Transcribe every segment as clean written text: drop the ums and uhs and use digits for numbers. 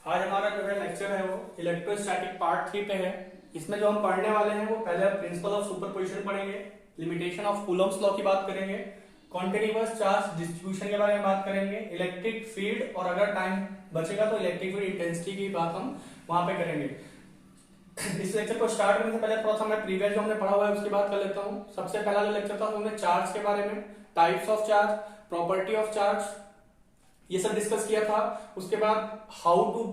आज हमारा जो है लेक्चर है वो इलेक्ट्रोस्टैटिक पार्ट 3 पे है। इसमें जो हम पढ़ने वाले हैं वो पहले प्रिंसिपल ऑफ सुपरपोजिशन पढ़ेंगे, लिमिटेशन ऑफ कूलम्स लॉ की बात करेंगे, कॉन्टिन्यूअस चार्ज डिस्ट्रीब्यूशन के बारे में बात करेंगे, इलेक्ट्रिक फील्ड और अगर टाइम बचेगा तो इलेक्ट्रिक फील्ड इंटेंसिटी की बात हम वहां पे करेंगे। इस लेक्चर को स्टार्ट करने से पहले थोड़ा सा मैं प्रीवियस जो हमने पढ़ा हुआ है उसकी बात कर लेता हूँ। सबसे पहला जो लेक्चर था हमने चार्ज के बारे में, types of charge, property of charge, ये सब डिस्कस किया था। उसके बाद how to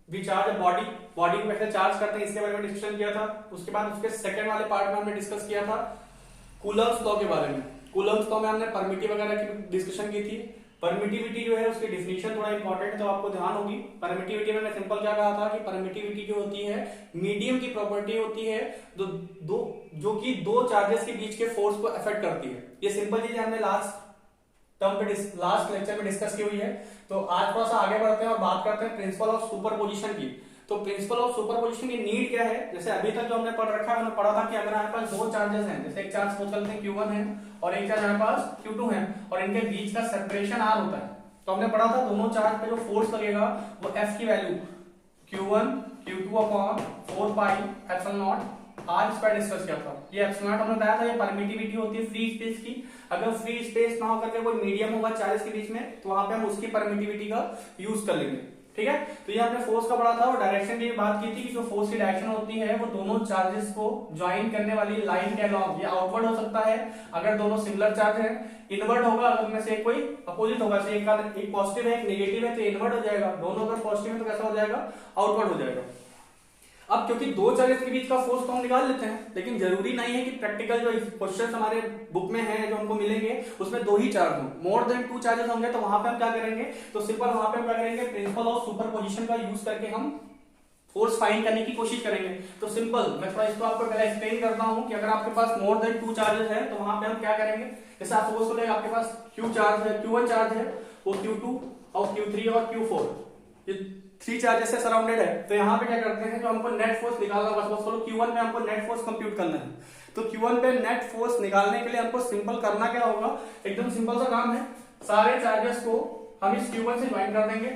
be charge body को कैसे चार्ज करते हैं इसके बारे में डिस्कशन किया था। उसके बाद उसके सेकंड वाले पार्ट में हमने डिस्कस किया था कूलम्स लॉ के बारे में। कूलम्स लॉ में हमने परमिटिव वगैरह की डिस्कशन की थी। परमिटिविटी जो है उसकी डिफिनेशन थोड़ा इंपॉर्टेंट है तो आपको ध्यान होगी। परमिटिविटी में मैं सिंपल क्या कहा था कि परमिटिविटी जो होती है मीडियम की प्रॉपर्टी होती है जो कि दो चार्जेस के बीच के फोर्स को अफेक्ट करती है। ये सिंपल चीज हमने लास्ट लेक्चर में डिस्कस की हुई है। तो आज थोड़ा सा आगे बढ़ते हैं और बात करते हैं प्रिंसिपल ऑफ सुपरपोजिशन की। तो प्रिंसिपल ऑफ सुपरपोजिशन की नीड क्या है, जैसे अभी तक जो हमने पढ़ रखा है हमने पढ़ा था कि अगर हमारे पास दो चार्जेस हैं, जैसे एक चार्ज सोच लेते हैं Q1 है और एक चार्ज हमारे पास Q2 है और इनके बीच का सेपरेशन R होता है, तो हमने पढ़ा था दोनों चार्ज पे जो फोर्स लगेगा वो F की value Q1 Q2 upon 4 pi epsilon not R square discuss किया था। ये एप्सिलॉन नॉट हमने बताया था ये परमिटिविटी होती है फ्री स्पेस की। अगर फ्री स्पेस ना होकर के कोई मीडियम होगा चार्जेस के बीच में तो वहां पे हम उसकी परमिटिविटी का यूज कर लेंगे, ठीक है। तो ये हमने फोर्स का पढ़ा था और डायरेक्शन की बात की थी कि जो फोर्स की डायरेक्शन होती है वो दोनों चार्जेस को ज्वाइन करने वाली लाइन के अलॉन्ग, ये आउटवर्ड हो सकता है अगर दोनों सिमिलर चार्ज है, इनवर्ट होगा अगर उनमें से कोई अपोजिट होगा, जैसे एक पॉजिटिव है एक नेगेटिव है तो इनवर्ट हो जाएगा, दोनों अगर पॉजिटिव है तो कैसा हो जाएगा, आउटवर्ड हो जाएगा। अब क्योंकि दो चार्जेस के बीच का फोर्स तो हम निकाल लेते हैं, लेकिन जरूरी नहीं है कि प्रैक्टिकल जो क्वेश्चंस हमारे बुक में हैं जो हमको मिलेंगे उसमें दो ही चार्ज हो, मोर देन टू चार्जेस होंगे तो वहां पे हम क्या करेंगे, तो सिंपल वहां पे हम क्या करेंगे, प्रिंसिपल ऑफ सुपरपोजिशन का यूज करके हम फोर्स फाइंड करने की कोशिश करेंगे। तो सिंपल मैं थोड़ा इसको आपको पहले एक्सप्लेन करता हूं कि अगर आपके पास मोर देन टू चार्जेस है तो वहां पे हम क्या करेंगे। जैसे आप सपोज करें आपके पास Q चार्ज है, Q1 चार्ज है, वो Q2 और Q3 और Q4 ये थ्री चार्जेस से सराउंडेड है। तो यहाँ पे क्या करते हैं, जो हमको नेट फोर्स निकालना होगा, सपोज Q1 पे हमको नेट फोर्स कंप्यूट करना है, तो Q1 पे नेट फोर्स निकालने के लिए हमको सिंपल करना क्या होगा, एकदम सिंपल सा काम है, सारे चार्जेस को हम इस Q1 से ज्वाइन कर देंगे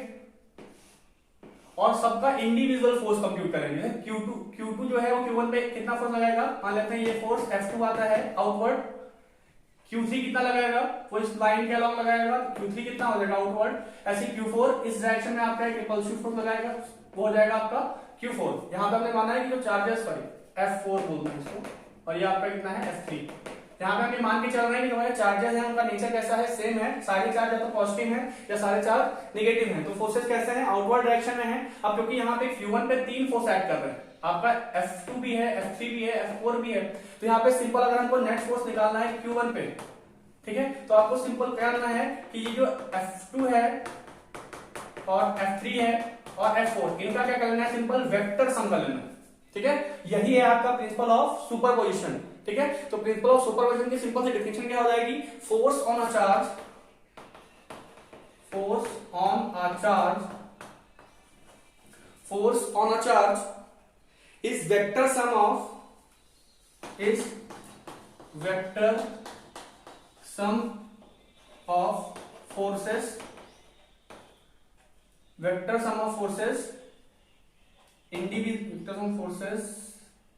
और सबका इंडिविजुअल फोर्स कंप्यूट करेंगे। Q2 जो है वो Q1 पे कितना फोर्स लगाएगा, मान लेते हैं ये फोर्स F2 आता है आउटवर्ड, Q3 कितना लगाएगा, वो इस लाइन के अलॉन्ग लगाएगा, Q3 कितना हो जाएगा आउटवर्ड, ऐसे Q4 इस डायरेक्शन में आपका एक रिपल्सिव फोर्स लगाएगा, वो हो जाएगा आपका Q4। यहाँ पे हमने माना है कि जो चार्जेस पर F4 बोलते हैं इसको और ये आपका कितना है F3। यहाँ पे हम ये मान के चल रहे हैं कि हमारे चार्जेस हैं उनका नेचर कैसा है, सेम है, सारे चार्ज या तो पॉजिटिव है या सारे चार्ज नेगेटिव हैं, तो फोर्सेस कैसे हैं, आउटवर्ड डायरेक्शन में है। अब क्योंकि यहाँ पे Q1 पे तीन फोर्स ऐड कर रहे हैं, आपका F2 भी है, F3 भी है, F4 भी है, तो यहाँ पे सिंपल अगर हमको नेट फोर्स निकालना है Q1 पे, ठीक है, तो आपको सिंपल क्या करना है कि ये जो F2 है और F3 है और F4 इनका क्या करना है, सिंपल वेक्टर सम कर लेना है, ठीक है। यही है आपका प्रिंसिपल ऑफ सुपरपोजिशन, ठीक है। तो प्रिंसिपल ऑफ सुपरपोजिशन की सिंपल सी डेफिनेशन क्या हो जाएगी, force on a charge is vector sum of forces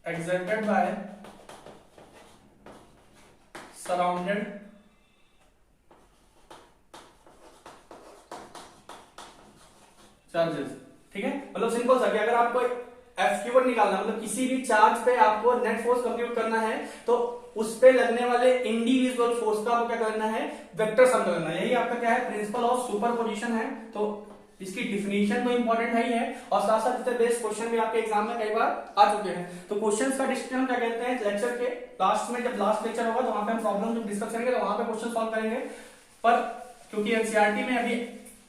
exerted by surrounded charges, ठीक है। मतलब सिंपल सा कि अगर आपको F1 निकालना मतलब किसी भी चार्ज पे आपको नेट फोर्स कंप्यूट करना है तो उस पे लगने वाले इंडिविजुअल फोर्स का आपको क्या करना है, वेक्टर सम करना है। यही आपका क्या है, प्रिंसिपल ऑफ सुपरपोजिशन है। तो इसकी डिफिनीशन तो इंपॉर्टेंट है ही है और साथ साथ इससे बेस्ड क्वेश्चन भी आपके एग्जाम में कई बार आ चुके हैं। तो क्वेश्चंस का डिस्कशन क्या कहते हैं, लेक्चर के लास्ट में जब लास्ट लेक्चर होगा तो वहां पे हम प्रॉब्लम जब डिस्कस करेंगे तो वहां पे क्वेश्चन सॉल्व करेंगे। पर क्योंकि एनसीईआरटी में अभी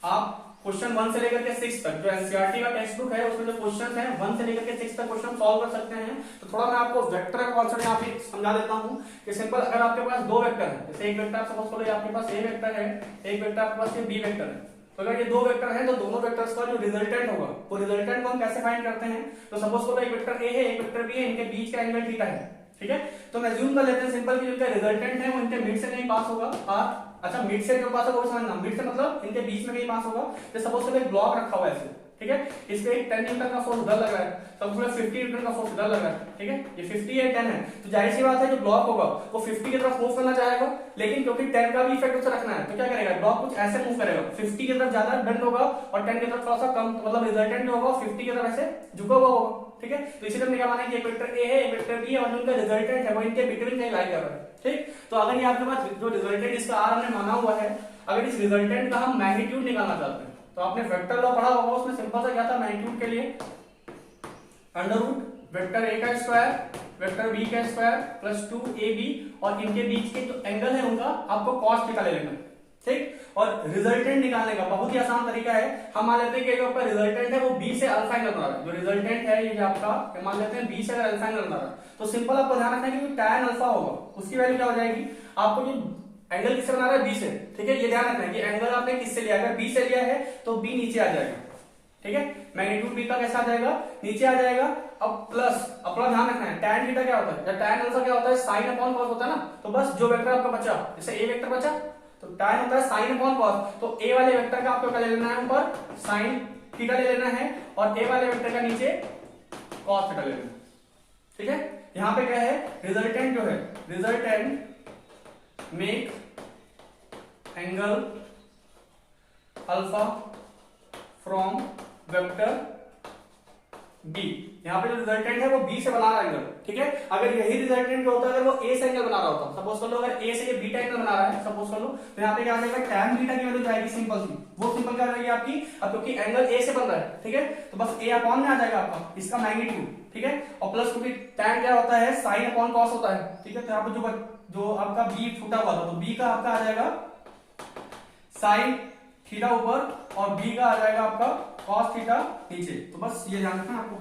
आप क्वेश्चन 1 से लेकर के 6 तक जो एनसीईआरटी का टेक्स्ट बुक है उसमें जो क्वेश्चन है 1 से लेकर के 6 तक क्वेश्चन सॉल्व कर सकते हैं। तो थोड़ा मैं आपको वेक्टर का कॉन्सेप्ट यहाँ पे समझा देता हूँ कि सिंपल अगर आपके पास दो वेक्टर है, जैसे एक वेक्टर सपोज करो आपके पास ए वेक्टर है, एक वेक्टर आपके पास ये बी वेक्टर है, तो अगर ये दो वेक्टर हैं तो दोनों वेक्टर्स का जो रिजल्टेंट होगा वो रिजल्टेंट को हम कैसे फाइंड करते हैं, तो सपोज करो एक वेक्टर ए है एक वेक्टर बी है, इनके बीच का एंगल थीटा है, ठीक है। तो मैं अज्यूम कर लेते हैं सिंपल कि इनका रिजल्टेंट है वो इनके मिड से कहीं पास होगा अच्छा मिड से जो पास होगा वो समझना, मिड से मतलब इनके बीच में कहीं पास होगा। तो सपोज करो एक ब्लॉक रखा हुआ है ऐसे, ठीक है। इस पे एक 10 न्यूटन का फोर्स उधर लग रहा है, सबसे पहले 50 न्यूटन का फोर्स उधर लग रहा है, ठीक है। ये 50 है 10 है, तो जाहिर सी बात है जो ब्लॉक होगा वो 50 की तरफ मूव करना चाहेगा, लेकिन क्योंकि 10 का भी इफेक्ट उसे रखना है तो क्या करेगा, ब्लॉक कुछ ऐसे मूव करेगा, 50 की तरफ ज्यादा बेंड होगा और 10 की तरफ थोड़ा सा कम, मतलब रिजल्टेंट जो होगा 50 की तरफ ऐसे झुका हुआ होगा, ठीक है। तो इसी तरह निकालना है कि एक वेक्टर ए है, एक वेक्टर बी है और जो उनका रिजल्टेंट है वो इनके बिटवीन कहीं लाई कर रहा है, ठीक। तो अगर ये आपके पास जो रिजल्टेंट इसका आर हमने माना हुआ है, अगर इस रिजल्टेंट का हम मैग्नीट्यूड निकालना चाहते हैं तो आपने वेक्टर लॉ पढ़ा होगा, उसमें सिंपल सा क्या था मैग्नीट्यूड के लिए अंडर रूट वेक्टर ए का स्क्वायर वेक्टर बी का स्क्वायर प्लस 2ab और इनके बीच के जो एंगल है उनका आपको cos थीटा ले लेना, ठीक। और रिजल्टेंट निकालने का बहुत ही आसान तरीका है, हम मान लेते हैं कि जो आपका रिजल्टेंट है वो b से अल्फा एंगल बना रहा है, जो रिजल्टेंट है ये आपका मान लेते हैं b से अगर अल्फा एंगल बना रहा है तो सिंपल आपको ध्यान रखना है कि tan अल्फा होगा उसकी वैल्यू क्या हो जाएगी, आपको जो एंगल किससे बना रहा है b से, ठीक है। ये ध्यान रखना है कि एंगल आपने किससे लिया, अगर b से लिया है तो b नीचे आ जाएगा, ठीक है। मैग्नीट्यूड b का कैसा आ जाएगा, नीचे आ जाएगा। अब प्लस अपना ध्यान रखना है tan थीटा क्या होता है, या tan अल्फा क्या होता है, sin अपॉन cos होता है ना, तो बस जो वेक्टर आपका बचा, जैसे a वेक्टर बचा तो tan होता है sin अपॉन cos, तो a वाले वेक्टर का आपको क्या ले लेना है, ऊपर sin थीटा ले लेना है और a वाले वेक्टर का नीचे cos थीटा ले लेना, ठीक है। यहां पे क्या है, रिजल्टेंट जो है, resultant make angle alpha from vector B, यहाँ पे जो रिजल्टेंट है वो बी से बना रहा है एंगल, ठीक है। अगर यही रिजल्टेंट जो होता है अगर वो ए से एंगल बना रहा होता, सपोज कर लो अगर ए से ये बीटा एंगल बना रहा है सपोज कर लो, तो यहाँ पे क्या आ जाएगा tan बीटा की वैल्यू जाएगी सिंपल सी, वो सिंपल क्या रहेगी आपकी, अब क्योंकि एंगल ए से बन रहा है, ठीक है, तो बस ए अपॉन में आ जाएगा आपका इसका मैग्नीट्यूड, ठीक है। और प्लस क्योंकि tan क्या होता है, sin अपॉन cos होता है, ठीक है। तो यहाँ पे जो आपका बी फूटा हुआ था तो बी का आपका आ जाएगा sin थीटा ऊपर और बी का आ जाएगा आपका cos थीटा नीचे, तो बस ये ध्यान रखना आपको।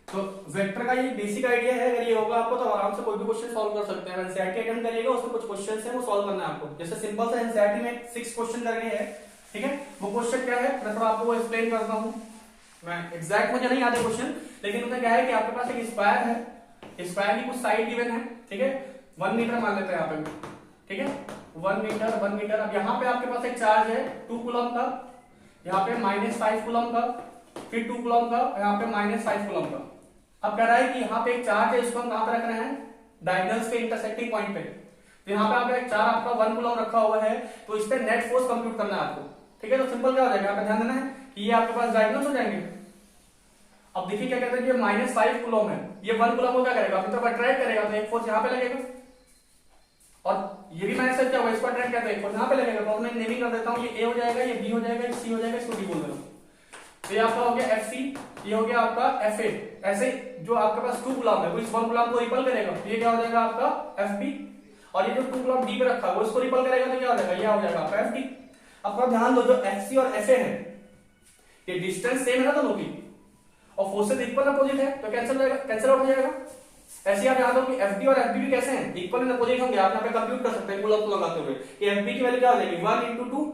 तो वेक्टर का ये बेसिक आइडिया है, अगर ये होगा आपको तो आराम से कोई भी क्वेश्चन सॉल्व कर सकते हैं। एनसीईआरटी अटेम्प्ट करिएगा, उसमें कुछ क्वेश्चंस हैं वो सॉल्व करना है आपको, जैसे सिंपल सा एनसीईआरटी में 6 क्वेश्चन करने हैं, ठीक है। वो क्वेश्चन क्या है मैं थोड़ा आपको वो एक्सप्लेन करता हूँ, मैं एग्जैक्ट मुझे नहीं याद है क्वेश्चन, लेकिन उसमें क्या है कि आपके पास एक स्क्वायर है, स्क्वायर की कुछ साइड गिवन है, ठीक है, 1 मीटर मान लेते हैं यहाँ पे, ठीक है, 1 मीटर। अब यहाँ पे आपके पास एक चार्ज है 2 कूलम का, यहाँ पे -5 कूलम का, फिर 2 कूलम का, यहाँ पे -5 कूलम का। अब कह रहा है कि यहाँ पे एक चार्ज है, इसको हम कहां पे रख रहे हैं, डायगोनल्स के इंटरसेक्टिंग पॉइंट पे, तो यहाँ पे आपका एक चार्ज आपका 1 कूलम रखा हुआ है, तो इस पे नेट फोर्स कंप्यूट करना है आपको, ठीक है। तो सिंपल क्या हो जाएगा, यहाँ पे ध्यान देना है कि ये आपके पास डायगोनल्स हो जाएंगे। अब देखिए क्या कहते हैं, ये -5 कूलम है, ये 1 कूलम को क्या करेगा, अपनी तरफ अट्रैक्ट करेगा, तो एक फोर्स यहाँ पे लगेगा, और ये भी मैंने सर क्या हुआ, इसको अट्रैक्ट करते हैं, एक फोर्स यहाँ पे लगेगा, तो मैं नेमिंग कर देता हूँ, ये ए हो जाएगा, ये बी हो जाएगा, ये सी हो जाएगा, इसको डी बोल देना। तो ये आपका हो गया FC, ये हो गया आपका FA। ऐसे जो आपके पास 2 कूलम है वो इस 1 कूलम को रिपल करेगा, तो ये क्या हो जाएगा आपका FB, और ये जो 2 कूलम डी पे रखा है वो इसको रिपल करेगा, तो क्या हो जाएगा, ये हो जाएगा आपका FD। अब ध्यान दो, जो FC और FA है ये डिस्टेंस सेम है ना दोनों की, और फोर्सेस इक्वल अपोजिट है, तो कैंसिल आउट हो जाएगा। ऐसे आप याद हो कि FD और FB भी कैसे हैं, इक्वल एंड अपोजिट होंगे, आप यहाँ पे कंप्यूट कर सकते हैं कूलम को लगाते हुए, कि FB की वैल्यू क्या हो जाएगी 1 × 2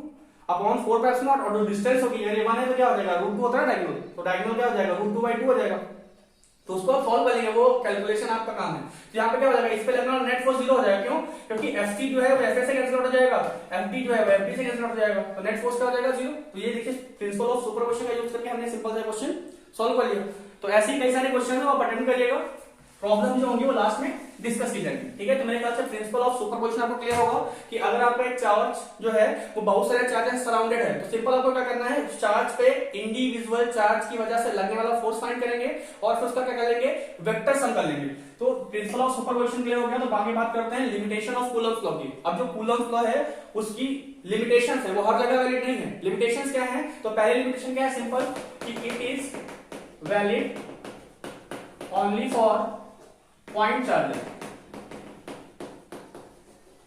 अपॉन 4π0, और जो डिस्टेंस होगी यानी 1 है तो क्या हो जाएगा √2 होता है डायगोनल, तो डायगोनल क्या हो जाएगा √2/2 हो जाएगा, तो उसको आप सॉल्व करेंगे, वो कैलकुलेशन आपका काम है। तो यहाँ पे क्या हो जाएगा, इस पे लगना नेट फोर्स 0 हो जाएगा, क्यों, क्योंकि FC जो है वो FA से कैंसिल आउट हो जाएगा, FB जो है वो FB से कैंसिल आउट हो जाएगा, तो नेट फोर्स क्या हो जाएगा 0। तो ये देखिए प्रिंसिपल ऑफ सुपरपोजिशन का यूज करके हमने सिंपल सा क्वेश्चन सॉल्व कर लिया। तो ऐसे ही कई सारे क्वेश्चन है, आप अटेम्प्ट करिएगा, प्रॉब्लम जो होंगी वो लास्ट में डिस्कस की जाएगी, ठीक है। तो मेरे ख्याल से प्रिंसिपल ऑफ सुपरपोजिशन आपको क्लियर होगा कि अगर आपका एक चार्ज जो है वो बहुत सारे चार्जेस सराउंडेड है, तो सिंपल आपको क्या करना है, चार्ज पे इंडिविजुअल चार्ज की वजह से लगने वाला फोर्स फाइंड करेंगे और फिर उसका क्या करेंगे, वेक्टर सम कर लेंगे। तो प्रिंसिपल ऑफ सुपरपोजिशन क्लियर हो गया, तो बाकी बात करते हैं लिमिटेशन ऑफ कूलम्स लॉ की। अब जो कूलम्स लॉ है उसकी लिमिटेशंस है वो हर जगह वैलिड नहीं है। लिमिटेशंस क्या है, तो पहली लिमिटेशन क्या है, सिंपल कि it is valid only for point charges,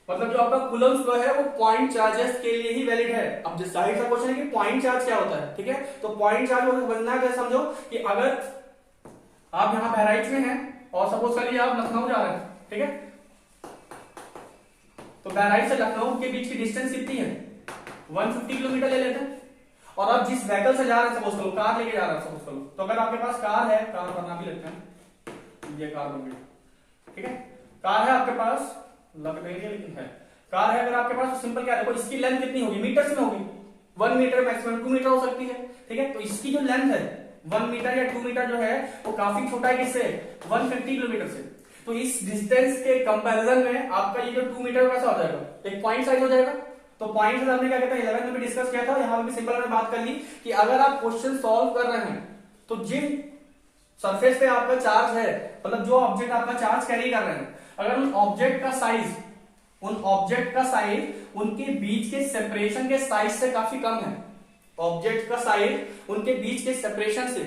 मतलब जो आपका कूलम्स लॉ है वो पॉइंट चार्जेस के लिए ही वैलिड है। अब जिस जाहिर सा क्वेश्चन है कि पॉइंट चार्ज क्या होता है, ठीक है। तो पॉइंट चार्ज बनना है, समझो कि अगर आप यहां बहराइच में हैं और सपोज करिए आप लखनऊ जा रहे हैं, ठीक है, तो बहराइच से लखनऊ के बीच की डिस्टेंस कितनी है, 150 किलोमीटर ले लेते हैं, और आप जिस व्हीकल से जा रहे हैं, सपोज करो कार लेके जा रहे हैं, सपोज करो, तो अगर आपके पास कार है, कार बना भी लेते हैं, ये कार बन गई, ठीक है, कार है आपके पास, लग नहीं है लेकिन है, कार है अगर आपके पास, तो सिंपल क्या देखो, इसकी लेंथ कितनी होगी, मीटर्स में होगी, 1 मीटर, मैक्सिमम 2 मीटर हो सकती है, ठीक है। तो इसकी जो लेंथ है 1 मीटर या 2 मीटर जो है वो काफी छोटा है, किससे, 150 किलोमीटर से। तो इस डिस्टेंस के कंपैरिजन में आपका ये जो 2 मीटर कैसा हो जाएगा, एक पॉइंट साइज हो जाएगा। तो पॉइंट साइज हमने क्या कहता है 11 में भी डिस्कस किया था, यहाँ पे भी सिंपल हमने बात कर ली कि अगर आप क्वेश्चन सॉल्व कर रहे हैं तो जिन सरफेस पे आपका चार्ज है, मतलब जो ऑब्जेक्ट आपका चार्ज कैरी कर रहे हैं, अगर उन ऑब्जेक्ट का साइज उनके बीच के सेपरेशन के साइज से काफी कम है, ऑब्जेक्ट का साइज उनके बीच के सेपरेशन से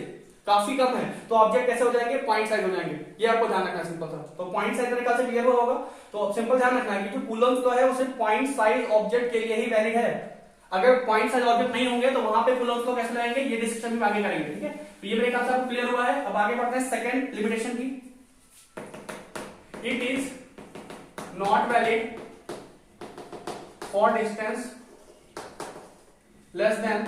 काफी कम है, तो ऑब्जेक्ट कैसे हो जाएंगे, पॉइंट साइज हो जाएंगे। ये आपको ध्यान रखना है सिंपल सा। तो पॉइंट साइज मेरे ख्याल से क्लियर होगा। तो सिंपल ध्यान रखना है कि जो कूलम्ब लॉ है वो सिर्फ पॉइंट साइज ऑब्जेक्ट के लिए ही वैलिड है। अगर पॉइंट साइज ऑब्जेक्ट नहीं होंगे तो वहां पे कूलम्ब लॉ कैसे लगाएंगे, ये डिस्कशन भी आगे करेंगे, ठीक है। तो ये मेरे ख्याल से आपको क्लियर हुआ है। अब आगे बढ़ते हैं सेकंड लिमिटेशन की। It is not valid for distance less than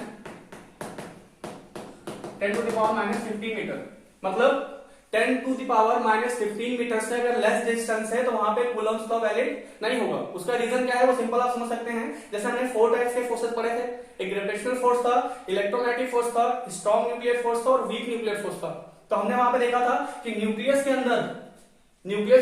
10 to the power minus 15 metre. मतलब 10 to the power minus 15 metre से अगर लेस डिस्टेंस है तो वहां पे कूलम्ब लॉ वैलिड नहीं होगा। उसका रीजन क्या है वो सिंपल आप समझ सकते हैं। जैसे हमने 4 टाइप्स के फोर्सेस पढ़े थे, एक ग्रेविटेशनल फोर्स था, इलेक्ट्रोमैग्नेटिक फोर्स था, स्ट्रॉन्ग न्यूक्लियर फोर्स था और वीक न्यूक्लियर फोर्स था। तो हमने वहां पे देखा था कि न्यूक्लियस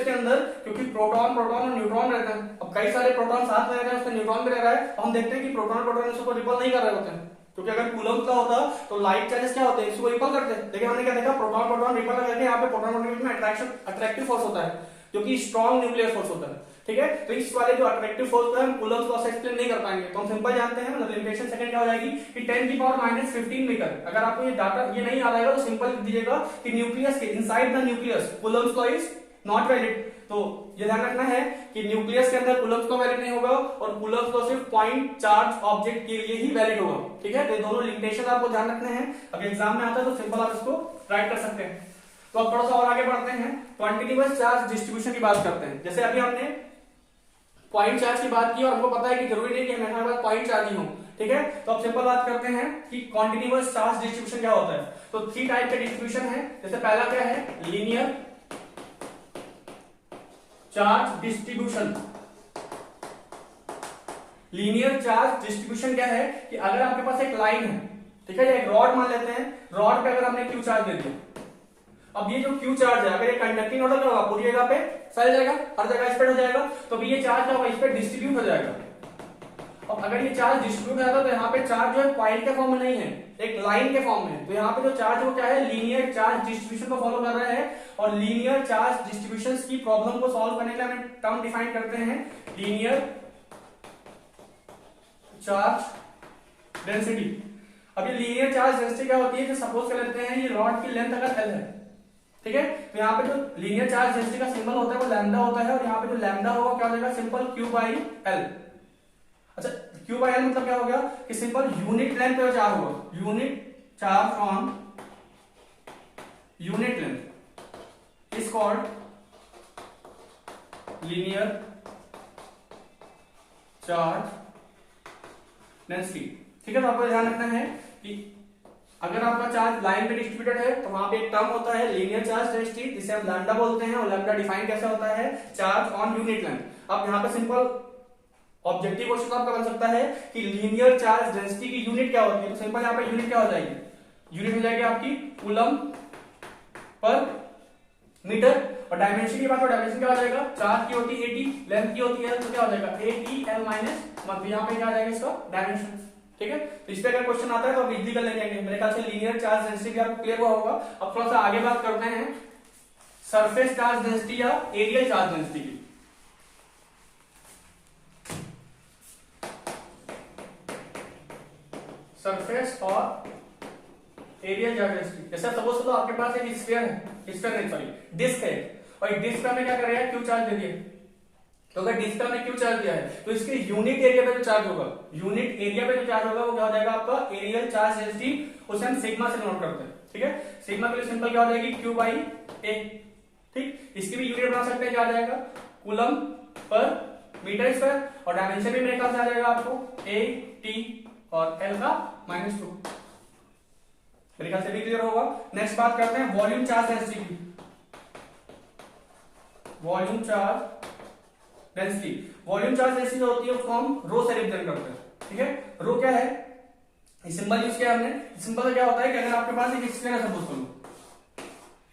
के अंदर क्योंकि प्रोटॉन और न्यूट्रॉन रहते हैं, अब कई सारे प्रोटॉन साथ में रह रहे हैं, उसमें न्यूट्रॉन भी रह रहा है, तो हम देखते हैं कि प्रोटॉन इसको रिपल नहीं कर रहे होते हैं, क्योंकि अगर कूलम्ब का होता तो लाइट चार्जेस क्या होते हैं, इसको रिपल करते हैं। लेकिन हमने क्या देखा, प्रोटॉन रिपल करके यहाँ पे प्रोटॉन में अट्रैक्टिव फोर्स होता है, जो कि स्ट्रॉन्ग न्यूक्लियर फोर्स होता है, ठीक है। तो इस वाले जो अट्रैक्टिव फोर्स को हम कूलम्ब लॉ से एक्सप्लेन नहीं कर पाएंगे। तो हम सिंपल जानते हैं, मतलब लिमिटेशन सेकंड क्या हो जाएगी कि 10 की पावर माइनस 15 मीटर। अगर आपको ये डाटा ये नहीं आ रहा है तो सिंपल लिख दीजिएगा कि न्यूक्लियस के inside the nucleus coulomb law is not valid. तो ये ध्यान रखना है कि न्यूक्लियस के अंदर कूलम्ब लॉ वैलिड नहीं होगा और कूलम्ब लॉ सिर्फ पॉइंट चार्ज ऑब्जेक्ट के लिए ही वैलिड होगा, ठीक है। तो ये दोनों लिमिटेशन आपको ध्यान रखने हैं। अगर एग्जाम में आता है तो सिंपल आप इसको राइट कर सकते हैं। तो अब थोड़ा सा और आगे बढ़ते हैं, कॉन्टिन्यूअस चार्ज डिस्ट्रीब्यूशन की बात करते हैं। जैसे अभी हमने पॉइंट चार्ज की बात की और हमको पता है कि जरूरी नहीं कि हमारे पास पॉइंट चार्ज ही हो, ठीक है। तो अब सिंपल बात करते हैं कि कॉन्टिन्यूअस चार्ज डिस्ट्रीब्यूशन क्या होता है। तो 3 टाइप के डिस्ट्रीब्यूशन है। जैसे पहला क्या है, linear charge distribution. Linear charge distribution क्या है कि अगर आपके पास एक लाइन है, ठीक है, या एक रॉड मान लेते हैं, रॉड पे अगर हमने क्यू चार्ज दे दिया, अब ये जो क्यू चार्ज है अगर ये कंडक्टिंग नोड होगा पूरी जगह पे फैल जाएगा, हर जगह स्प्रेड हो जाएगा, तो अभी ये चार्ज क्या होगा, इस पे डिस्ट्रीब्यूट हो जाएगा। अब अगर ये चार्ज डिस्ट्रीब्यूट होता है तो यहाँ पे चार्ज जो है पॉइंट के फॉर्म में नहीं है, एक लाइन के फॉर्म में है। तो यहाँ पे जो चार्ज वो क्या है, लीनियर चार्ज डिस्ट्रीब्यूशन को फॉलो कर रहे हैं। और लीनियर चार्ज डिस्ट्रीब्यूशन की प्रॉब्लम को सॉल्व करने के लिए हम टर्म डिफाइन करते हैं, लीनियर चार्ज डेंसिटी। अब ये लीनियर चार्ज डेंसिटी क्या होती है, जो सपोज कर लेते हैं ये रॉड की लेंथ अगर L है, ठीक है, तो यहाँ पे जो लीनियर चार्ज डेंसिटी का सिंबल होता है वो लैम्डा होता है, और यहाँ पे जो लैम्डा होगा क्या हो जाएगा, सिंपल Q बाई L। अच्छा, Q बाई L मतलब क्या हो गया कि सिंपल यूनिट लेंथ पे चार्ज होगा, unit charge on unit length is called linear charge density, ठीक है। तो आपको ध्यान रखना है कि अगर आपका चार्ज लाइन पे डिस्ट्रीब्यूटेड है तो वहां पे एक टर्म होता है लीनियर चार्ज डेंसिटी, जिसे हम लैम्डा बोलते हैं, और लैम्डा डिफाइन कैसे होता है, चार्ज ऑन यूनिट लेंथ। अब यहाँ पे सिंपल ऑब्जेक्टिव क्वेश्चन आपका बन सकता है कि लीनियर चार्ज डेंसिटी की यूनिट क्या होती है, तो सिंपल यहाँ पे यूनिट क्या हो जाएगी, यूनिट हो जाएगी आपकी कूलम्ब पर मीटर। और डायमेंशन की बात करो, डायमेंशन क्या हो जाएगा, चार्ज की होती है 80, लेंथ की होती है, तो क्या हो जाएगा 80L माइनस 1, यहाँ पे क्या आ जाएगा इसका डायमेंशन, ठीक है। तो इस पे अगर क्वेश्चन आता है तो आप इजीली कर लेंगे। मेरे ख्याल से लीनियर चार्ज डेंसिटी भी आपको क्लियर हुआ होगा। अब थोड़ा सा आगे बात करते हैं सरफेस चार्ज डेंसिटी या एरियल चार्ज डेंसिटी की। सरफेस और एरियल चार्ज डेंसिटी, जैसे सपोज करो आपके पास एक स्फीयर है, स्फीयर नहीं सॉरी डिस्क है, और एक डिस्क पे हमें क्या कर रहा है, क्यू चार्ज दे दिया। तो अगर डिस्क पे हमने क्यू चार्ज दिया है तो इसके यूनिट एरिया पे जो चार्ज होगा, यूनिट एरिया पे जो चार्ज होगा वो क्या हो जाएगा आपका एरियल चार्ज डेंसिटी, उसे हम सिग्मा से नोट करते हैं, ठीक है। सिग्मा के लिए सिंपल क्या हो जाएगी, क्यू बाई ए, ठीक। इसकी भी यूनिट बना सकते हैं, क्या आ जाएगा, कूलम्ब पर मीटर स्क्वायर, और डायमेंशन भी मेरे ख्याल से आ जाएगा आपको ए टी और एल का -2। मेरे ख्याल से भी क्लियर होगा। नेक्स्ट बात करते हैं वॉल्यूम चार्ज डेंसिटी की। Volume charge density, volume charge density जो होती है उसको हम रो से रिप्रेजेंट करते हैं, ठीक है। रो क्या है, सिंबल यूज किया हमने। सिंबल का क्या होता है कि अगर आपके पास एक इस तरह सपोज करो,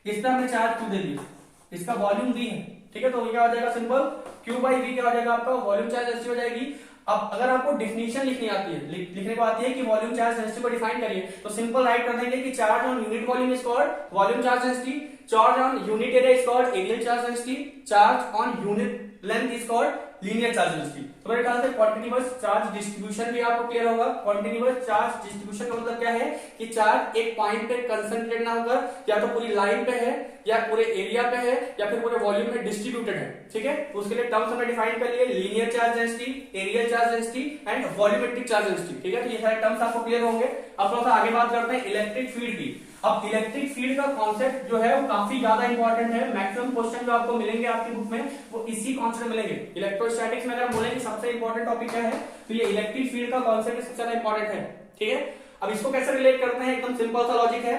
इस तरह हमने चार्ज क्यू दे दिया, इसका वॉल्यूम वी है, ठीक है, तो क्या हो जाएगा सिंबल क्यू बाई वी क्या हो जाएगा आपका वॉल्यूम चार्ज डेंसिटी हो जाएगी। अब अगर आपको डिफिनेशन लिखनी आती है, लिखने को आती है कि वॉल्यूम चार्ज डेंसिटी को डिफाइन करिए, तो सिंपल राइट कर देंगे कि charge on unit volume is called volume charge density, charge on unit area is called areal charge density, charge on unit length is called linear charge density. तो मेरे ख्याल से क्वांटिटीज चार्ज डिस्ट्रीब्यूशन भी आपको clear होगा। Quantities charge distribution का मतलब क्या है कि चार्ज एक पॉइंट पे कंसंट्रेट ना होकर या तो पूरी लाइन पे है या पूरे एरिया पे है या फिर पूरे वॉल्यूम में डिस्ट्रीब्यूटेड है, ठीक है। उसके लिए टर्म्स हमने डिफाइन कर लिए, linear charge density, areal charge density and volumetric charge density, ठीक है। तो ये सारे टर्म्स आपको क्लियर होंगे। अब थोड़ा सा आगे बात करते हैं इलेक्ट्रिक फील्ड की। अब इलेक्ट्रिक फील्ड का कॉन्सेप्ट जो है वो काफी ज्यादा इंपॉर्टेंट है। मैक्सिमम क्वेश्चन जो आपको मिलेंगे आपकी बुक में वो इसी कॉन्सेप्ट मिलेंगे। इलेक्ट्रोस्टैटिक्स में अगर बोलेंगे सबसे इंपॉर्टेंट टॉपिक क्या है, तो ये इलेक्ट्रिक फील्ड का कॉन्सेप्ट सबसे ज्यादा इंपॉर्टेंट है, ठीक है। अब इसको कैसे रिलेट करते हैं, एकदम सिंपल सा लॉजिक है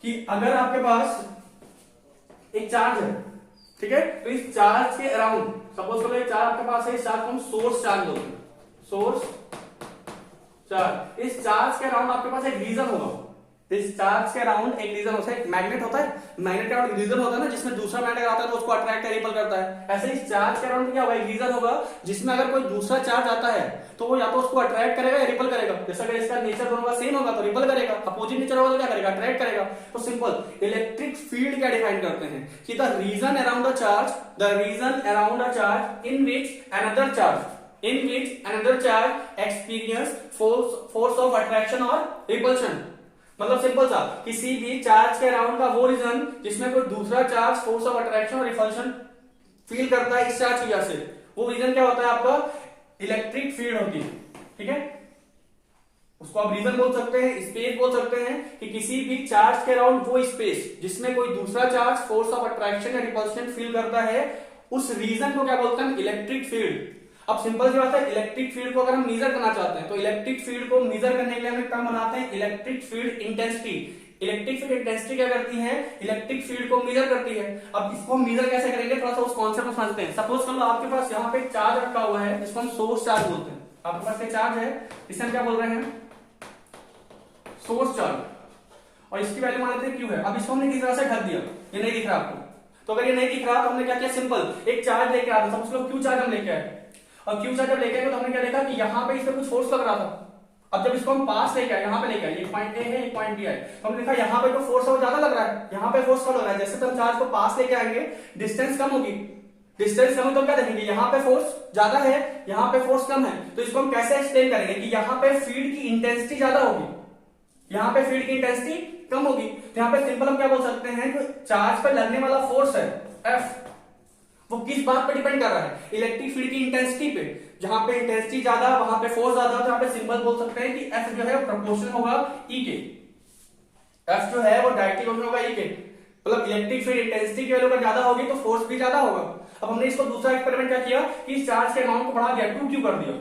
कि अगर आपके पास एक चार्ज है, ठीक है, तो इस चार्ज के अराउंड सपोज करो चार्ज आपके पास है, इस चार्ज को हम सोर्स चार्ज बोलते हैं, सोर्स चार्ज। इस चार्ज के अराउंड आपके पास एक रीजन होगा, इस चार्ज के अराउंड एक रीजन होता है, मैग्नेट होता है, मैग्नेट के अराउंड रीजन होता है ना, जिसमें दूसरा मैग्नेट आता है तो उसको अट्रैक्ट या रिपल करता है। ऐसे इस चार्ज के अराउंड क्या होगा, एक रीजन होगा जिसमें अगर कोई दूसरा चार्ज आता है तो वो या तो उसको अट्रैक्ट करेगा या रिपल करेगा। जैसे अगर इसका नेचर दोनों का सेम होगा तो रिपल करेगा, अपोजिट नेचर होगा तो क्या करेगा, अट्रैक्ट करेगा। तो सिंपल इलेक्ट्रिक फील्ड क्या डिफाइन करते हैं कि the region around a charge, the region around a charge in which another charge experience force of attraction और रिपल्शन। मतलब सिंपल सा, किसी भी चार्ज के अराउंड का वो रीजन जिसमें कोई दूसरा चार्ज फोर्स ऑफ अट्रैक्शन और रिपल्शन फील करता है इस चार्ज की वजह से, वो रीजन क्या होता है आपका इलेक्ट्रिक फील्ड होती है, ठीक है। उसको आप रीजन बोल सकते हैं, स्पेस बोल सकते हैं कि किसी भी चार्ज के अराउंड वो स्पेस जिसमें कोई दूसरा चार्ज फोर्स ऑफ अट्रैक्शन या रिपल्शन फील करता है, उस रीजन को क्या बोलते हैं इलेक्ट्रिक फील्ड। अब सिंपल सी बात है, इलेक्ट्रिक फील्ड को अगर हम मेजर करना चाहते हैं तो इलेक्ट्रिक फील्ड को मेजर करने के लिए हम एक टर्म बनाते हैं electric field intensity. Electric field intensity क्या करती है, इलेक्ट्रिक फील्ड को मेजर करती है। अब इसको मेजर कैसे करेंगे, थोड़ा सा उस कॉन्सेप्ट को समझते हैं। सपोज कर लो आपके पास यहाँ पे चार्ज रखा हुआ है जिसको हम सोर्स चार्ज बोलते हैं। आपके पास एक चार्ज है, इसे हम क्या बोल रहे हैं, सोर्स चार्ज, और इसकी वैल्यू मान लेते हैं क्यू है। अब इसको हमने किस तरह से ढक दिया, ये नहीं दिख रहा आपको, तो अगर ये नहीं दिख रहा तो हमने क्या किया, सिंपल एक चार्ज लेके आया, सपोज लो क्यू चार्ज हम लेके आए, और क्यू चार्ज जब लेके आए तो हमने क्या देखा कि यहाँ पे इस पे कुछ फोर्स लग रहा था। अब जब इसको हम पास लेके आए, यहाँ पे लेके आए, एक पॉइंट ए है एक पॉइंट बी है, तो हमने देखा यहाँ पे जो फोर्स है वो ज्यादा लग रहा है, यहाँ पे फोर्स कम लग रहा है। जैसे हम चार्ज को पास लेके आएंगे डिस्टेंस कम होगी, डिस्टेंस कम तो क्या देखेंगे, यहाँ पे फोर्स ज्यादा है यहाँ पे फोर्स कम है। तो इसको हम कैसे एक्सप्लेन करेंगे कि यहाँ पे फील्ड की इंटेंसिटी ज्यादा होगी, यहाँ पे फील्ड की इंटेंसिटी कम होगी। तो यहाँ पे सिंपल हम क्या बोल सकते हैं, जो चार्ज पे लगने वाला फोर्स है एफ, वो किस बात पे डिपेंड कर रहा है, इलेक्ट्रिक फील्ड की इंटेंसिटी पे। जहां पे इंटेंसिटी ज्यादा वहां पे फोर्स ज्यादा, तो यहाँ पे सिंबल बोल सकते हैं कि एफ जो है प्रोपोर्शनल होगा ई के, एफ जो है वो डायरेक्टली प्रोपोर्शनल होगा ई के। मतलब इलेक्ट्रिक फील्ड इंटेंसिटी की वैल्यू अगर ज्यादा होगी तो फोर्स भी ज्यादा होगा। अब हमने इसको दूसरा एक्सपेरिमेंट क्या किया कि इस चार्ज के अमाउंट को बढ़ा दिया, 2q कर दिया।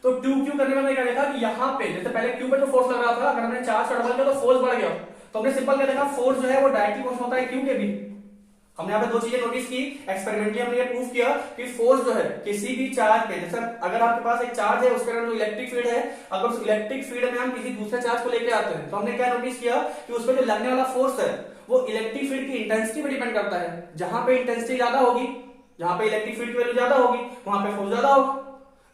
तो 2q करने में हमने क्या देखा कि यहाँ पे जैसे पहले q पे जो फोर्स लग रहा था, अगर हमने चार्ज का डबल किया तो फोर्स बढ़ गया। तो हमने सिंपल क्या देखा, फोर्स जो है वो डायरेक्टली प्रोपोर्शनल होता है q के भी। हमने यहाँ पे दो चीजें नोटिस की, एक्सपेरिमेंटली हमने ये प्रूव किया कि फोर्स जो है किसी भी चार्ज पे, जैसे अगर आपके पास एक चार्ज है उसके अंदर जो इलेक्ट्रिक फील्ड है, अगर उस इलेक्ट्रिक फील्ड में हम किसी दूसरे चार्ज को लेके आते हैं तो हमने क्या नोटिस किया कि उस पर जो लगने वाला फोर्स है वो इलेक्ट्रिक फील्ड की इंटेंसिटी पे डिपेंड करता है। जहां पे इंटेंसिटी ज्यादा होगी, जहां पे इलेक्ट्रिक फील्ड की वैल्यू ज्यादा होगी वहां पे फोर्स ज्यादा होगा।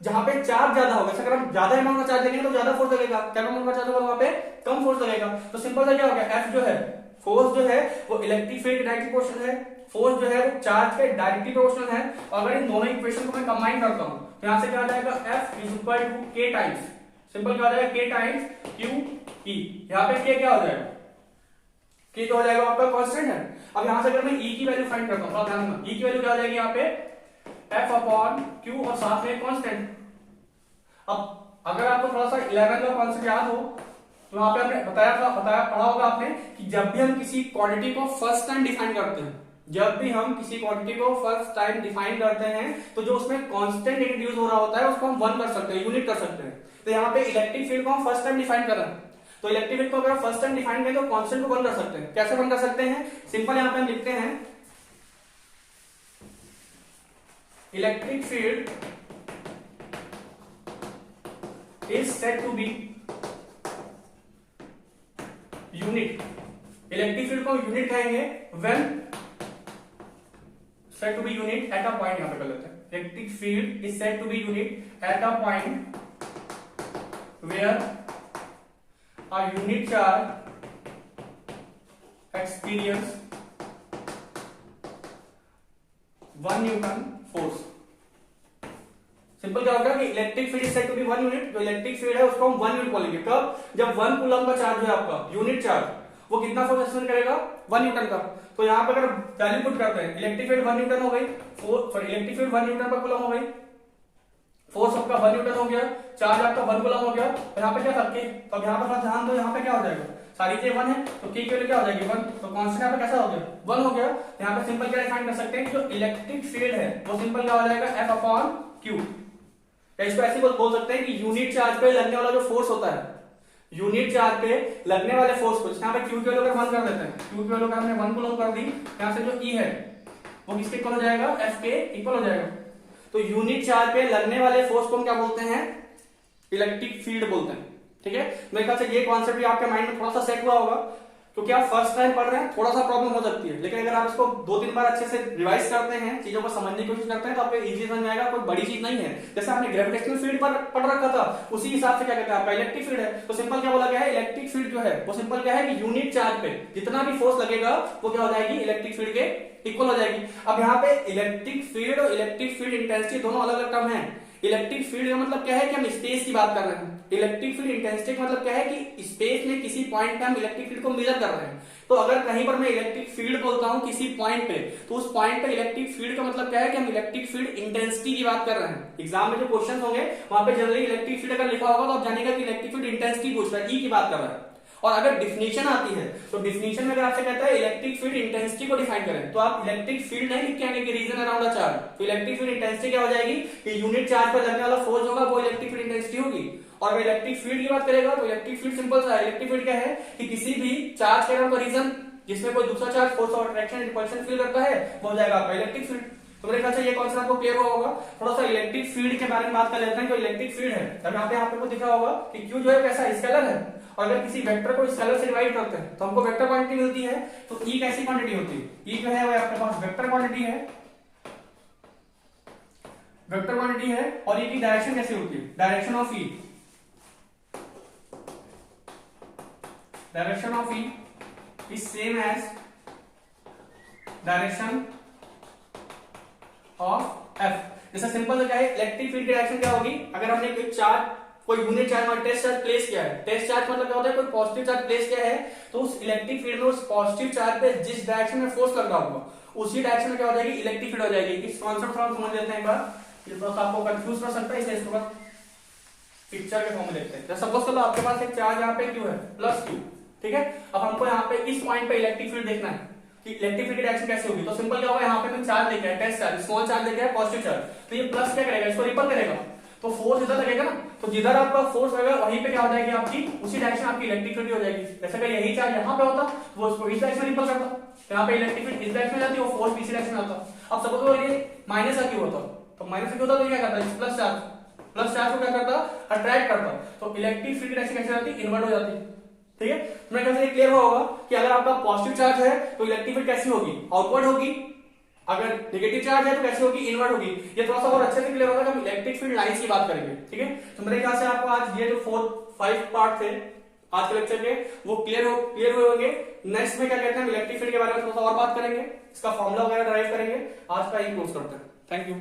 जहां पे चार्ज ज्यादा होगा, अगर हम ज्यादा अमाउंट का चार्ज लेंगे तो ज्यादा फोर्स लगेगा, कम अमाउंट का चार्ज होगा वहां पे कम फोर्स लगेगा। तो सिंपल सा क्या हो गया, एफ जो है फोर्स जो है वो इलेक्ट्रिक फील्ड डायरेक्टली प्रोपोर्शनल है, फोर्स जो है वो चार्ज के डायरेक्टली प्रोपोर्शनल है। और अगर इन दोनों इक्वेशन को मैं कंबाइन करता हूं तो यहां से क्या आ जाएगा, F is equal to K times, simple क्या आ जाएगा K टाइम्स QE। यहां पे K क्या हो जाएगा, K तो हो जाएगा आपका कांस्टेंट है। अब यहां से अगर मैं E की वैल्यू फाइंड करता हूं, ध्यान रखना E की वैल्यू क्या हो जाएगी यहाँ पे F अपॉन Q और साथ में कांस्टेंट। अब अगर आपको थोड़ा सा 11 का कॉन्सेप्ट याद हो तो वहां पे हमने पढ़ा होगा आपने कि जब भी हम किसी क्वांटिटी को फर्स्ट टाइम डिफाइन करते हैं, जब भी हम किसी क्वांटिटी को फर्स्ट टाइम डिफाइन करते हैं तो जो उसमें कांस्टेंट इंट्रोड्यूस हो रहा होता है उसको हम 1 कर सकते हैं, यूनिट कर सकते हैं। तो यहाँ पे इलेक्ट्रिक फील्ड को हम फर्स्ट टाइम डिफाइन कर रहे हैं, तो इलेक्ट्रिक फील्ड को अगर फर्स्ट टाइम डिफाइन करें तो कांस्टेंट को 1 कर सकते हैं। कैसे 1 कर सकते हैं, सिंपल यहाँ पे हम लिखते हैं electric field is said to be unit, electric field को यूनिट कहेंगे when said to be unit at a point, यहां पे कर लेते हैं, electric field is said to be unit at a point where a unit charge experience 1 newton force. Simple क्या होगा कि electric field is said to be 1 unit, जो electric field है उसको हम 1 यूनिट बोलेंगे। कब? जब 1 कूलम का चार्ज है आपका, यूनिट चार्ज, वो कितना फोर्स एक्सपेंड करेगा? 1 न्यूटन का। तो यहाँ पे अगर वैल्यू पुट करते हैं, इलेक्ट्रिक फील्ड 1 न्यूटन हो गई, इलेक्ट्रिक फील्ड 1 न्यूटन पर कूलम हो गई, फोर्स आपका 1 न्यूटन हो गया, चार्ज आपका 1 कूलम हो गया। तो यहाँ पे क्या था के, तो यहाँ पर ध्यान दो, यहाँ पे क्या हो जाएगा, सारी चीजें 1 है तो के की वैल्यू क्या हो जाएगी 1, तो कांस्टेंट यहाँ पे कैसा हो गया 1 हो गया। यहाँ पे सिंपल क्या डिफाइन कर सकते हैं कि जो इलेक्ट्रिक फील्ड है वो सिंपल क्या हो जाएगा F अपॉन Q। इसको ऐसे बोल सकते हैं कि यूनिट चार्ज पे लगने वाला जो फोर्स होता है, यूनिट चार्ज पे लगने वाले फोर्स को, यहाँ पे Q की वैल्यू अगर 1 कर देते हैं, Q की वैल्यू अगर हमने 1 कूलम कर दी, यहाँ से जो E है वो किसके इक्वल हो जाएगा? F के इक्वल हो जाएगा। तो यूनिट चार्ज पे लगने वाले फोर्स को हम क्या बोलते हैं? इलेक्ट्रिक फील्ड बोलते हैं। ठीक है, मेरे ख्याल से ये कॉन्सेप्ट भी आपके माइंड में थोड़ा सा सेट हुआ होगा, क्योंकि आप फर्स्ट टाइम पढ़ रहे हैं, थोड़ा सा प्रॉब्लम हो सकती है, लेकिन अगर आप इसको 2-3 बार अच्छे से रिवाइज करते हैं, चीजों को समझने की कोशिश करते हैं, तो आपको इजी समझ में आएगा, कोई बड़ी चीज नहीं है। जैसे आपने ग्रेविटेशनल फील्ड पर पढ़ रखा था, उसी हिसाब से क्या कहते हैं आपका इलेक्ट्रिक फील्ड है। तो सिंपल क्या बोला गया है, इलेक्ट्रिक फील्ड जो है वो सिंपल क्या है कि यूनिट चार्ज पे जितना भी फोर्स लगेगा वो क्या हो जाएगी? इलेक्ट्रिक फील्ड के इक्वल हो जाएगी। अब यहाँ पे इलेक्ट्रिक फील्ड और इलेक्ट्रिक फील्ड इंटेंसिटी दोनों अलग अलग टर्म है। इलेक्ट्रिक फील्ड का मतलब क्या है कि हम स्पेस की बात कर रहे हैं, इलेक्ट्रिक फील्ड इंटेंसिटी का मतलब क्या है कि स्पेस में किसी पॉइंट पे हम इलेक्ट्रिक फील्ड को मेजर कर रहे हैं। तो अगर कहीं पर मैं इलेक्ट्रिक फील्ड बोलता हूं किसी पॉइंट पे, तो उस पॉइंट पे इलेक्ट्रिक फील्ड का मतलब क्या है कि हम इलेक्ट्रिक फील्ड इंटेंसिटी की बात कर रहे हैं। एग्जाम में जो क्वेश्चन होंगे वहां पे जनरली इलेक्ट्रिक फील्ड अगर लिखा होगा तो आप जानेगा कि इलेक्ट्रिक फील्ड इंटेंसिटी पूछ रहा है, ई की बात कर रहा है। और अगर डिफिनीशन आती है तो डिफिनीशन में अगर आपसे कहता है इलेक्ट्रिक फील्ड इंटेंसिटी को डिफाइन करें, तो आप इलेक्ट्रिक फील्ड नहीं लिख के आएंगे कि रीजन अराउंड अ चार्ज। तो इलेक्ट्रिक फील्ड इंटेंसिटी क्या हो जाएगी कि यूनिट चार्ज पर लगने वाला फोर्स होगा वो इलेक्ट्रिक फील्ड इंटेंसिटी होगी। और अगर इलेक्ट्रिक फील्ड की बात करेगा तो इलेक्ट्रिक फील्ड सिंपल सा है, इलेक्ट्रिक फील्ड क्या है कि किसी भी चार्ज के अराउंड का रीजन जिसमें कोई दूसरा चार्ज फोर्स और अट्रैक्शन रिपल्शन फील करता है वो हो जाएगा आपका इलेक्ट्रिक फील्ड। तो मेरे ख्याल से ये कॉन्सेप्ट आपको क्लियर हुआ होगा। थोड़ा सा इलेक्ट्रिक फील्ड के बारे में बात कर लेते हैं। जो इलेक्ट्रिक फील्ड है, तब यहाँ पे आपको दिखा होगा कि Q जो है कैसा स्केलर है, और अगर किसी वेक्टर को स्केलर से डिवाइड करते हैं तो हमको वेक्टर क्वांटिटी मिलती है। तो E कैसी क्वांटिटी होती है? E जो है वो आपके पास वेक्टर क्वांटिटी है, वेक्टर क्वांटिटी है। और E की डायरेक्शन कैसी होती है? Direction of E, direction of E is same as direction of F। जैसे सिंपल से क्या है, इलेक्ट्रिक फील्ड की डायरेक्शन क्या होगी? अगर हमने कोई यूनिट चार्ज और टेस्ट चार्ज प्लेस किया है, टेस्ट चार्ज मतलब क्या होता है, कोई पॉजिटिव चार्ज प्लेस किया है, तो उस इलेक्ट्रिक फील्ड में उस पॉजिटिव चार्ज पे जिस डायरेक्शन में फोर्स लग रहा होगा उसी डायरेक्शन में क्या हो जाएगी? इलेक्ट्रिक फील्ड हो जाएगी। इस कॉन्सेप्ट को हम समझ लेते हैं एक बार, ये थोड़ा आपको कंफ्यूज कर सकता है, इसलिए इसको पिक्चर के फॉर्म में देखते हैं। जैसे सपोज करो आपके पास एक चार्ज यहाँ पे Q है प्लस Q, ठीक है। अब हमको यहाँ पे इस पॉइंट पे इलेक्ट्रिक फील्ड देखना है कि इलेक्ट्रिक फील्ड की डायरेक्शन कैसे होगी। तो सिंपल क्या होगा, यहाँ पे मैं चार्ज लेके आया, टेस्ट चार्ज, स्मॉल चार्ज लेके आया, पॉजिटिव चार्ज, तो ये प्लस क्या करेगा, इसको रिपल करेगा, तो फोर्स इधर लगेगा ना, तो जिधर आपका फोर्स लगेगा वहीं पे क्या हो जाएगी आपकी, उसी डायरेक्शन आपकी इलेक्ट्रिक फील्ड हो जाएगी। जैसे अगर यही चार्ज यहाँ पे होता वो उसको इस डायरेक्शन में रिपल करता, तो यहाँ पे इलेक्ट्रिक फील्ड इस डायरेक्शन में जाती, वो फोर्स इसी डायरेक्शन में आता। अब सपोज ये माइनस का क्यू होता, तो माइनस का क्यू होता तो क्या करता है, प्लस चार्ज को क्या करता, अट्रैक्ट करता, तो इलेक्ट्रिक फील्ड की डायरेक्शन कैसे जाती, इनवर्ट हो जाती। ठीक है, मेरे ख्याल से क्लियर हुआ होगा कि अगर आपका पॉजिटिव चार्ज है तो इलेक्ट्रिक फील्ड कैसी होगी, आउटवर्ड होगी, अगर नेगेटिव चार्ज है तो कैसी होगी, इनवर्ट होगी। ये थोड़ा सा और अच्छे से क्लियर होगा जब हम इलेक्ट्रिक फील्ड लाइंस की बात करेंगे। ठीक है, तो मेरे ख्याल से आपको आज ये जो 4-5 पार्ट थे आज के लेक्चर के वो क्लियर हुए होंगे। नेक्स्ट में क्या कहते हैं, इलेक्ट्रिक फील्ड के बारे में थोड़ा सा और बात करेंगे, इसका फॉर्मूला वगैरह ड्राइव करेंगे। आज का यही कोर्स करते हैं। Thank you.